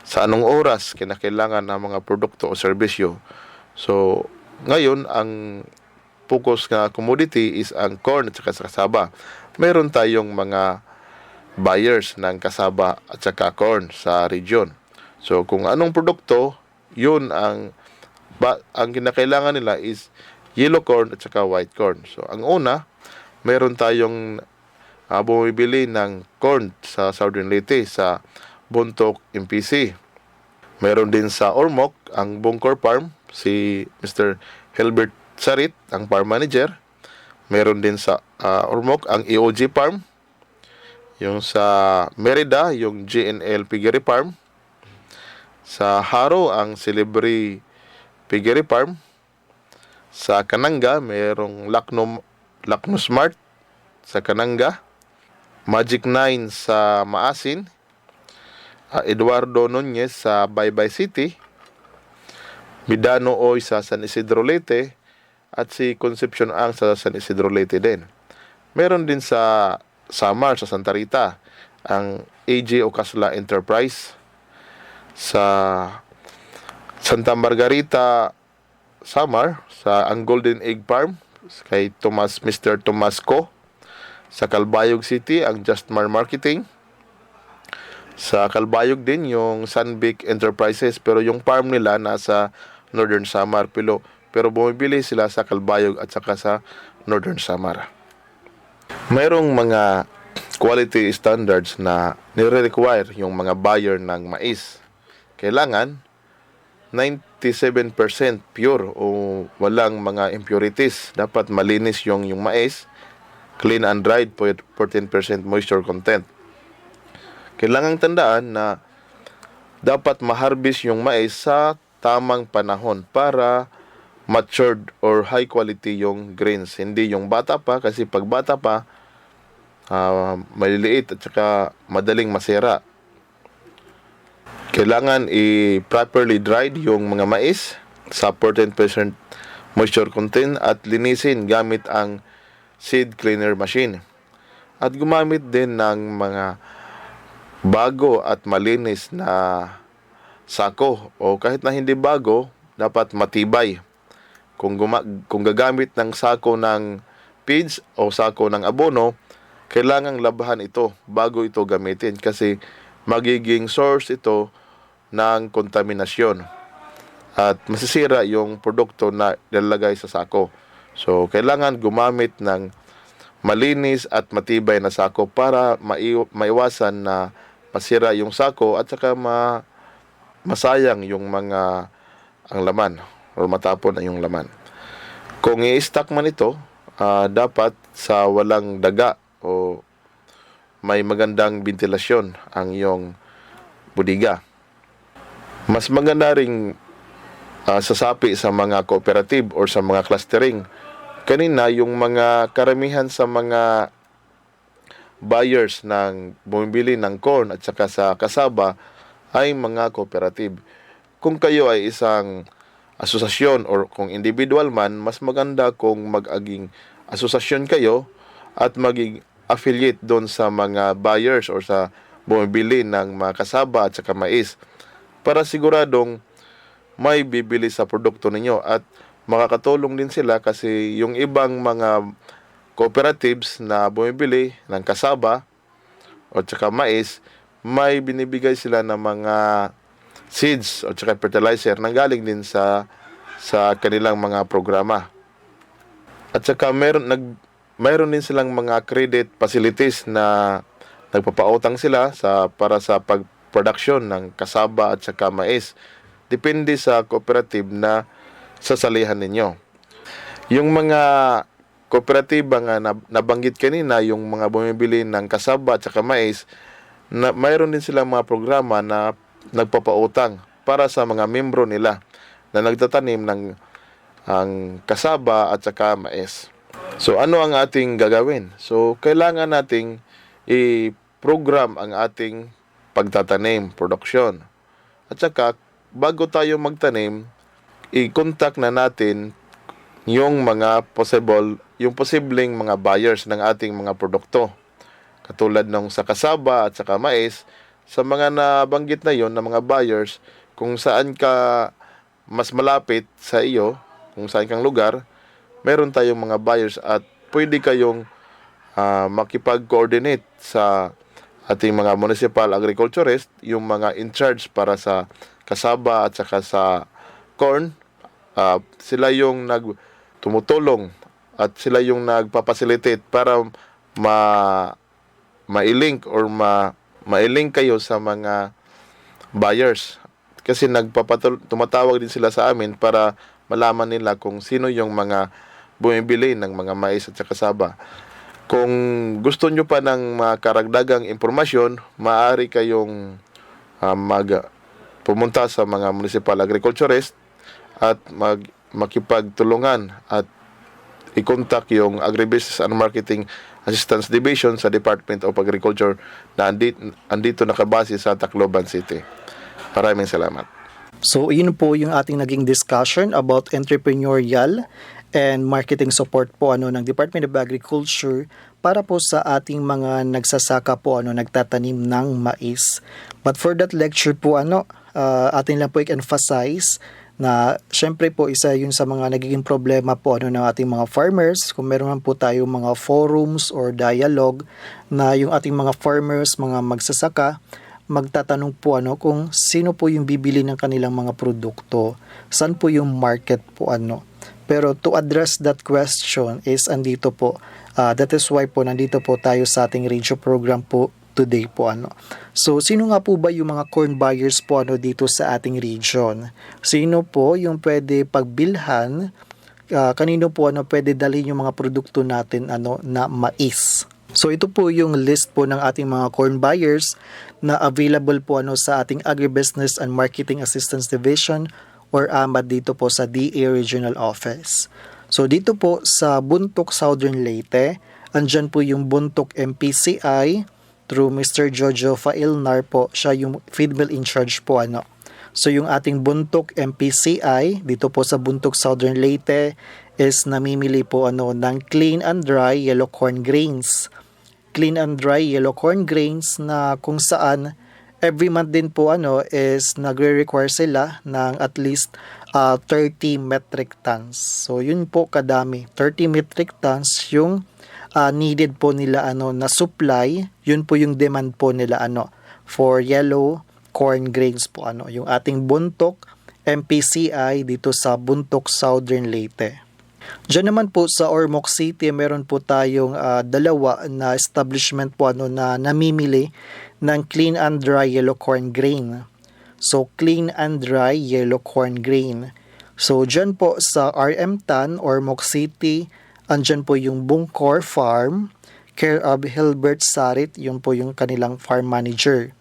Sa anong oras kinakailangan ang mga produkto o serbisyo? So, ngayon, ang focus na commodity is ang corn at saka kasaba. Meron tayong mga buyers ng kasaba at saka corn sa region. So, kung anong produkto, yun ang kinakailangan nila is yellow corn at saka white corn. So, ang una, meron tayong bumibili ng corn sa Southern Leyte, sa Bontoc MPC. Meron din sa Ormoc, ang Bongkor Farm, si Mr. Hilbert Sarit, ang farm manager. Meron din sa Ormoc, ang EOG Farm. Yung sa Merida, yung GNL Piggery Farm. Sa Haro, ang Celebrity Piggery Farm. Sa Kananga, mayroong Lakno Smart sa Kananga. Magic 9 sa Maasin. Eduardo Nunez sa Baybay City. Midano Oy sa San Isidro Leyte. At si Concepcion Ang sa San Isidro Leyte din. Meron din sa Samar sa Santa Rita, ang AJ Ocasla Enterprise. Sa Santa Margarita, Samar, sa ang Golden Egg Farm kay Mr. Tomasco. Sa Calbayog City, ang Justmar Marketing. Sa Calbayog din yung Sunbik Enterprises, pero yung farm nila nasa Northern Samar, pero bumibili sila sa Calbayog at saka sa Northern Samar. Mayroong mga quality standards na nire-require yung mga buyer ng mais. Kailangan 97% pure o walang mga impurities. Dapat malinis yung mais, clean and dried, 14% moisture content. Kailangang tandaan na dapat ma-harvest yung mais sa tamang panahon para matured or high quality yung grains. Hindi yung bata pa, kasi pag bata pa, maliliit at saka madaling masira. Kailangan i-properly dried yung mga mais sa 14% moisture content at linisin gamit ang seed cleaner machine. At gumamit din ng mga bago at malinis na sako, o kahit na hindi bago, dapat matibay. Kung gagamit ng sako ng feeds o sako ng abono, kailangang labahan ito bago ito gamitin, kasi magiging source ito ng kontaminasyon at masisira yung produkto na nilalagay sa sako. So, kailangan gumamit ng malinis at matibay na sako para maiwasan na masira yung sako at saka masayang yung ang laman o matapon na yung laman. Kung i-stock man ito, dapat sa walang daga o may magandang ventilasyon ang iyong budiga. Mas maganda ring sasapi sa mga cooperative or sa mga clustering. Kanina, yung mga karamihan sa mga buyers ng bumibili ng corn at saka sa kasaba ay mga cooperative. Kung kayo ay isang asosasyon or kung individual man, mas maganda kung mag-aging asosasyon kayo at maging affiliate doon sa mga buyers or sa bumibili ng mga kasaba at saka mais para siguradong may bibili sa produkto ninyo at makakatulong din sila kasi yung ibang mga cooperatives na bumibili ng kasaba o tsaka mais, may binibigay sila ng mga seeds o tsaka fertilizer na galing din sa kanilang mga programa. At saka mayroon din silang mga credit facilities na nagpapautang sila para sa pag-production ng kasaba at saka mais. Depende sa cooperative na sasalihan ninyo. Yung mga kooperatiba nga nabanggit kanina, yung mga bumibili ng kasaba at saka mais, mayroon din silang mga programa na nagpapautang para sa mga membro nila na nagtatanim ng ang kasaba at saka mais. So ano ang ating gagawin? So kailangan nating i-program ang ating pagtatanim, production. At saka bago tayo magtanim, i-contact na natin yung posibleng mga buyers ng ating mga produkto. Katulad ng sa kasaba at saka mais, sa mga nabanggit na yon ng mga buyers, kung saan ka mas malapit sa iyo, kung saan kang lugar, meron tayong mga buyers at pwede kayong makipag-coordinate sa ating mga municipal agriculturist, yung mga in charge para sa kasaba at saka sa corn. Sila yung tumutulong at sila yung nagpapacilitate para ma-link or ma-link kayo sa mga buyers. Kasi tumatawag din sila sa amin para malaman nila kung sino yung mga bumibili ng mga mais at saka kasaba. Kung gusto nyo pa ng mga karagdagang impormasyon, maaari kayong pumunta sa mga municipal agriculturist at makipagtulungan at i-contact yung Agribusiness and Marketing Assistance Division sa Department of Agriculture na andito nakabase sa Tacloban City. Maraming salamat. So, yun po yung ating naging discussion about entrepreneurial and marketing support po ng Department of Agriculture para po sa ating mga nagsasaka po nagtatanim ng mais. But for that lecture po atin lang po i-emphasize na syempre po isa yun sa mga nagiging problema po ng ating mga farmers. Kung meron man po tayong mga forums or dialogue na yung ating mga farmers, mga magsasaka, magtatanong po kung sino po yung bibili ng kanilang mga produkto, saan po yung market po Pero to address that question is andito po. That is why po nandito po tayo sa ating radio program po today po So sino nga po ba yung mga corn buyers po dito sa ating region? Sino po yung pwede pagbilhan? Kanino po pwede dalhin yung mga produkto natin na mais? So ito po yung list po ng ating mga corn buyers na available po sa ating Agribusiness and Marketing Assistance Division or AMAD dito po sa DA Regional Office. So dito po sa Buntok Southern Leyte, andyan po yung Buntok MPCI through Mr. Jojo Failnar po, siya yung feed mill in charge po So yung ating Buntok MPCI dito po sa Buntok Southern Leyte is namimili po ng clean and dry yellow corn grains. Clean and dry yellow corn grains na kung saan every month din po is nagre-require sila ng at least 30 metric tons. So yun po kadami, 30 metric tons yung needed po nila na supply. Yun po yung demand po nila for yellow corn grains po yung ating Buntok MPCI dito sa Buntok Southern Leyte. Diyan naman po sa Ormoc City, meron po tayong dalawa na establishment po na namimili ng clean and dry yellow corn grain. So, clean and dry yellow corn grain. So, dyan po sa RM Tan, Ormoc City, andyan po yung Bungkor Farm, care of Hilbert Sarit, yun po yung kanilang farm manager.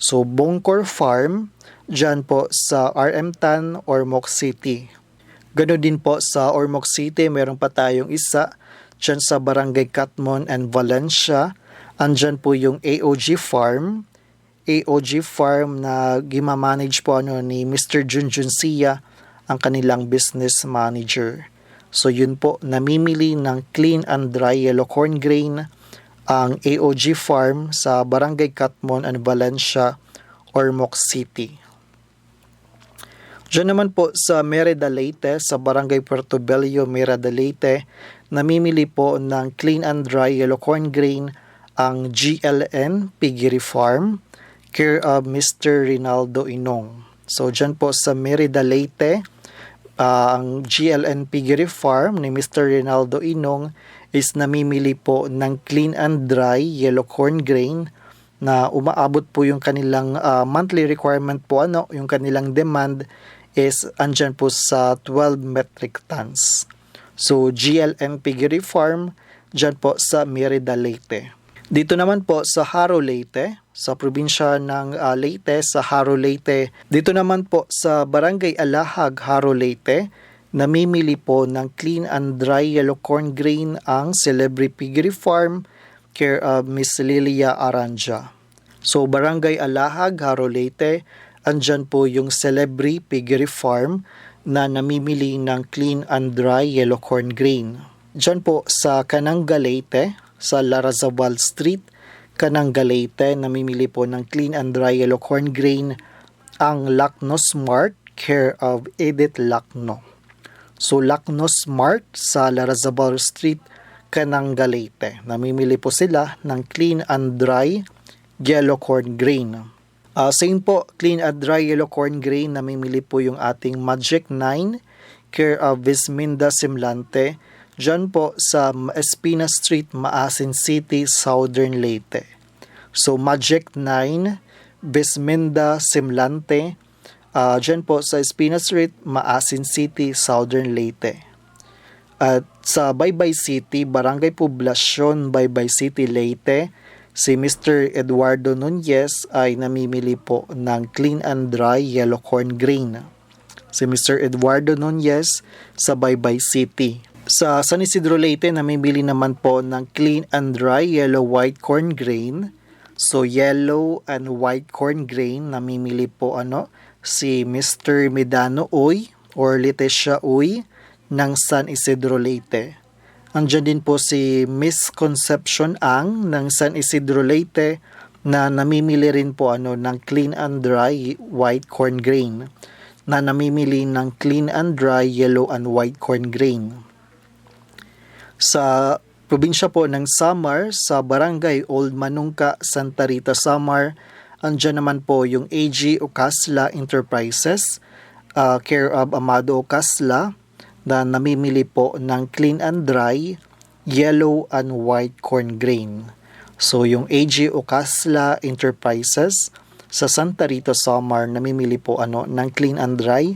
So, Bungkor Farm, dyan po sa RM Tan, Ormoc City. Ganon din po sa Ormoc City, meron pa tayong isa, dyan sa Barangay Catmon and Valencia, andyan po yung AOG Farm, na gimamanage po ni Mr. Junjun Sia, ang kanilang business manager. So yun po, namimili ng clean and dry yellow corn grain ang AOG Farm sa Barangay Catmon and Valencia, Ormoc City. Diyan naman po sa Merida Leyte, sa Barangay Puerto Bello, Merida Leyte, namimili po ng clean and dry yellow corn grain ang GLN Piggery Farm, care of Mr. Rinaldo Inong. So dyan po sa Merida Leyte, ang GLN Piggery Farm ni Mr. Rinaldo Inong is namimili po ng clean and dry yellow corn grain na umaabot po yung kanilang monthly requirement po, yung kanilang demand is andyan po sa 12 metric tons. So GLN Piggery Farm dyan po sa Merida Leyte. Dito naman po sa Haro Leyte, sa probinsya ng Leyte, sa Haro Leyte. Dito naman po sa Barangay Alahag, Haro Leyte, namimili po ng clean and dry yellow corn grain ang Celebre Piggery Farm, care of Miss Lilia Aranja. So Barangay Alahag, Haro Leyte, andyan po yung Celebre Piggery Farm na namimili ng clean and dry yellow corn grain. Diyan po sa Cananga Leyte, sa Larazabal Street, Cananga Leyte, namimili po ng clean and dry yellow corn grain ang Lacno Smart, care of Edith Lacno. So Lacno Smart sa Larazabal Street, Cananga Leyte, namimili po sila ng clean and dry yellow corn grain. Same po, clean and dry yellow corn grain, namimili po yung ating Magic 9, care of Visminda Simlante, dyan po sa Espina Street, Maasin City, Southern Leyte. So Magic 9, Visminda Simlante, dyan po sa Espina Street, Maasin City, Southern Leyte. At sa Baybay City, Barangay Poblacion, Baybay City, Leyte, si Mr. Eduardo Nunez ay namimili po ng clean and dry yellow corn grain. Si Mr. Eduardo Nunez sa Baybay City. Sa San Isidro Leyte, namimili naman po ng clean and dry yellow white corn grain. So yellow and white corn grain, namimili po si Mr. Medano Uy or Leticia Uy ng San Isidro Leyte. Andiyan din po si Miss Conception Ang ng San Isidro Leyte na namimili rin po ng clean and dry white corn grain, na namimili ng clean and dry yellow and white corn grain. Sa probinsya po ng Samar, sa Barangay Old Manungka, Santa Rita, Samar, andyan naman po yung AG Ocasla Enterprises, care of Amado Ocasla, na namimili po ng clean and dry yellow and white corn grain. So yung AG Ocasla Enterprises sa Santa Rita, Samar, namimili po ng clean and dry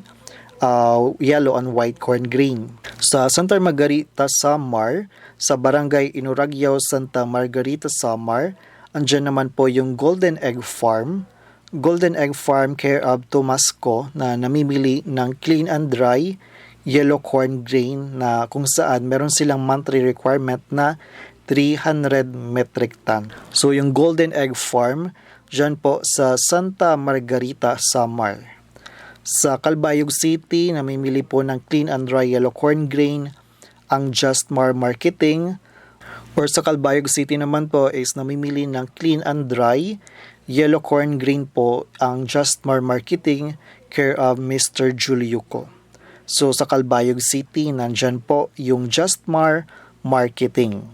yellow and white corn grain. Sa Santa Margarita, Samar, sa Barangay Inuragyaw, Santa Margarita, Samar, andyan naman po yung Golden Egg Farm. Golden Egg Farm, care of Tomasco, na namimili ng clean and dry yellow corn grain na kung saan meron silang monthly requirement na 300 metric ton. So yung Golden Egg Farm, dyan po sa Santa Margarita, Samar. Sa Calbayog City, namimili po ng clean and dry yellow corn grain ang Justmar Marketing. Or sa Calbayog City naman po is namimili ng clean and dry yellow corn grain po ang Justmar Marketing, care of Mr. Juliuco. So sa Calbayog City, nandyan po yung Justmar Marketing.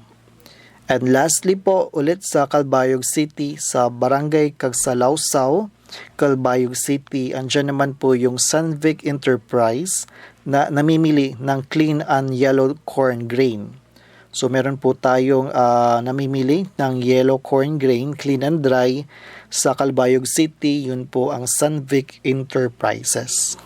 And lastly po, ulit sa Calbayog City, sa Barangay Cagsalawsaw, Calbayog City, andyan naman po yung Sunvic Enterprise, na namimili ng clean and yellow corn grain. So meron po tayong namimili ng yellow corn grain, clean and dry sa Calbayog City. Yun po ang Sunvic Enterprises.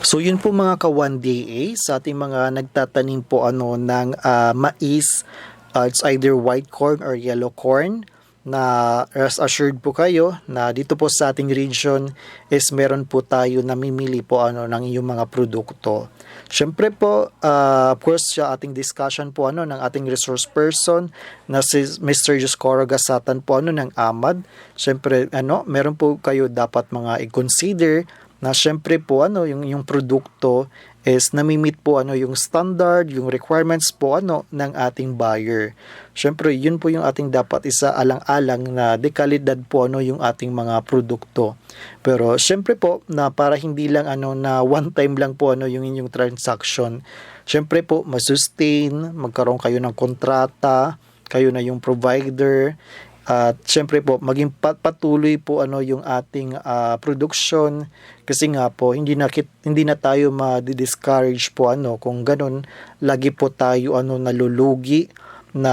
So yun po mga ka-1DA sa ating mga nagtatanim po ng mais. It's either white corn or yellow corn. Na rest assured po kayo na dito po sa ating region is meron po tayo namimili po ng iyong mga produkto. Syempre po, of course, sa ating discussion po ng ating resource person na si Mr. Joscoro Gasatan po ng AMAD. Syempre, meron po kayo dapat mga i-consider na syempre po yung produkto is namimit po yung standard, yung requirements po ng ating buyer. Syempre, yun po yung ating dapat isaalang-alang na dekalidad po yung ating mga produkto. Pero syempre po na para hindi lang na one time lang po yung inyong transaction. Syempre po masustain, magkaroon kayo ng kontrata, kayo na yung provider. At syempre po maging patuloy po yung ating production kasi nga po hindi na tayo ma-discourage po kung ganun lagi po tayo nalulugi na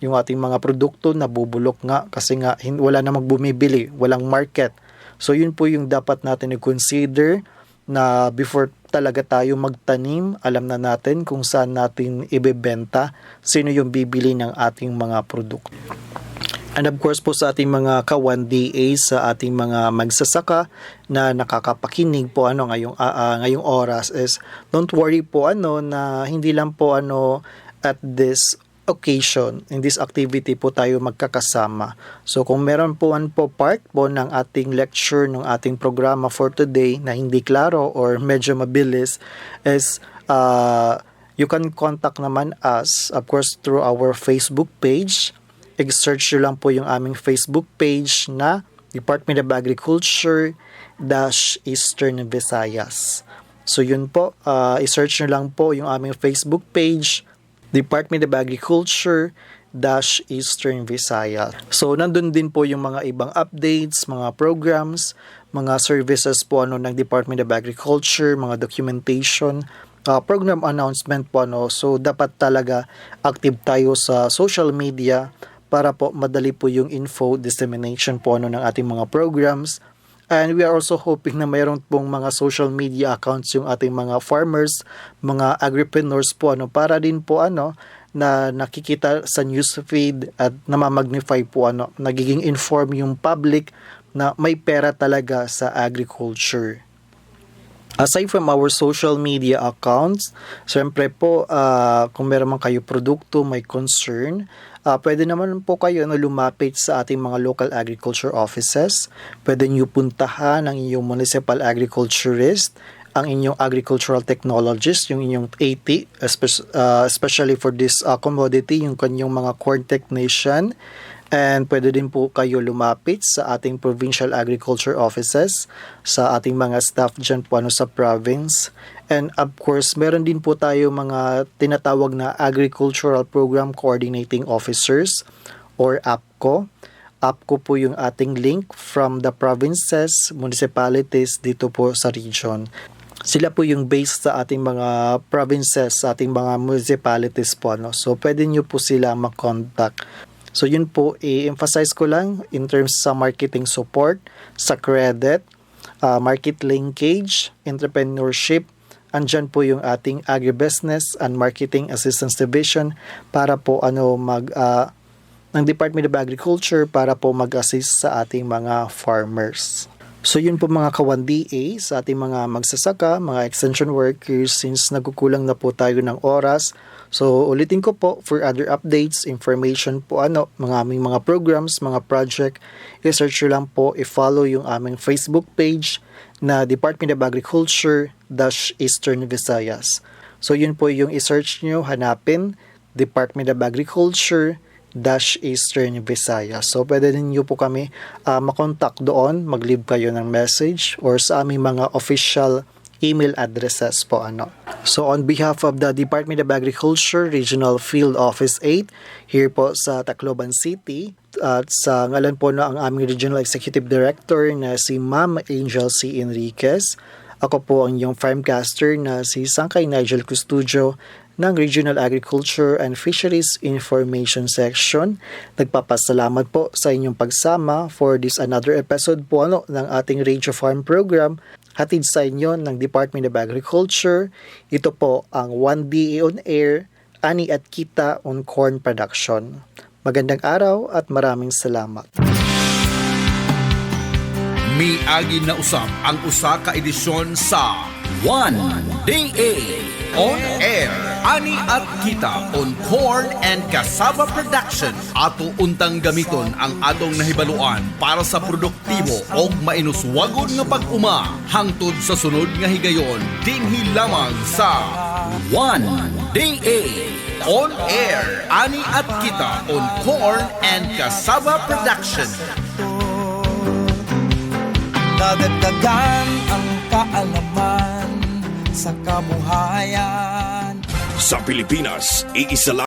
yung ating mga produkto nabubulok nga kasi nga wala namang bumibili, walang market. So yun po yung dapat natin i-consider na before talaga tayo magtanim, alam na natin kung saan natin ibebenta, sino yung bibili ng ating mga produkto. And of course po sa ating mga ka-1DA, sa ating mga magsasaka na nakakapakinig po ngayong oras is don't worry po na hindi lang po at this occasion, in this activity po tayo magkakasama. So kung meron po part po ng ating lecture, ng ating programa for today na hindi klaro or medyo mabilis is you can contact naman us of course through our Facebook page. I-search nyo lang po yung aming Facebook page na Department of Agriculture Eastern Visayas. So yun po, i-search nyo lang po yung aming Facebook page Department of Agriculture Eastern Visayas. So nandun din po yung mga ibang updates, mga programs, mga services po ng Department of Agriculture, mga documentation, program announcement po So dapat talaga active tayo sa social media para po madali po yung info dissemination po ng ating mga programs. And we are also hoping na mayroon pong mga social media accounts yung ating mga farmers, mga agripreneurs po para din po na nakikita sa newsfeed at namamagnify po nagiging inform yung public na may pera talaga sa agriculture. Aside from our social media accounts, siyempre po kung meron man kayo produkto, may concern, pwede naman po kayo lumapit sa ating mga local agriculture offices. Pwede nyo puntahan ang inyong municipal agriculturist, ang inyong agricultural technologist, yung inyong AT, especially for this commodity, yung kanyang mga corn technician. And pwede din po kayo lumapit sa ating provincial agriculture offices, sa ating mga staff dyan po sa province. And of course, meron din po tayo mga tinatawag na Agricultural Program Coordinating Officers or APCO. APCO po yung ating link from the provinces, municipalities dito po sa region. Sila po yung based sa ating mga provinces, sa ating mga municipalities po. So pwede nyo po sila makontak. So yun po, i-emphasize ko lang in terms sa marketing support, sa credit, market linkage, entrepreneurship. Andyan po yung ating Agribusiness and Marketing Assistance Division para po ng Department of Agriculture para po mag-assist sa ating mga farmers. So yun po mga ka-1DA sa ating mga magsasaka, mga extension workers since nagkukulang na po tayo ng oras. So ulitin ko po for other updates, information po mga aming mga programs, mga project, i-search nyo lang po, i-follow yung aming Facebook page na Department of Agriculture Eastern Visayas. So yun po yung i-search nyo, hanapin Department of Agriculture Eastern Visayas. So pwede ninyo po kami makontak doon, mag-leave kayo ng message or sa aming mga official email addresses po So on behalf of the Department of Agriculture Regional Field Office 8 here po sa Tacloban City at sa ngalan po ang aming Regional Executive Director na si Ma'am Angel C. Enriquez, Ako po ang inyong farmcaster na si Sangkay Nigel Custudio ng Regional Agriculture and Fisheries Information Section. Nagpapasalamat po sa inyong pagsama for this another episode po ng ating Radio Farm program hatid sa inyo ng Department of Agriculture. Ito po ang 1DA on Air, Ani at Kita on Corn Production. Magandang araw at maraming salamat. Miagi na usab ang usa ka edisyon sa 1DA on Air, Ani at Kita on Corn and Cassava Production. Ato untang gamiton ang atong nahibaluan para sa produktibo o mainuswagon nga pag-uma hangtod sa sunod nga higayon dinhi lamang sa 1DA on Air, Ani at Kita on Corn and Cassava Production. Dadagdagan ang kaalaman sa kabuhayan. Sa Pilipinas, iisa lang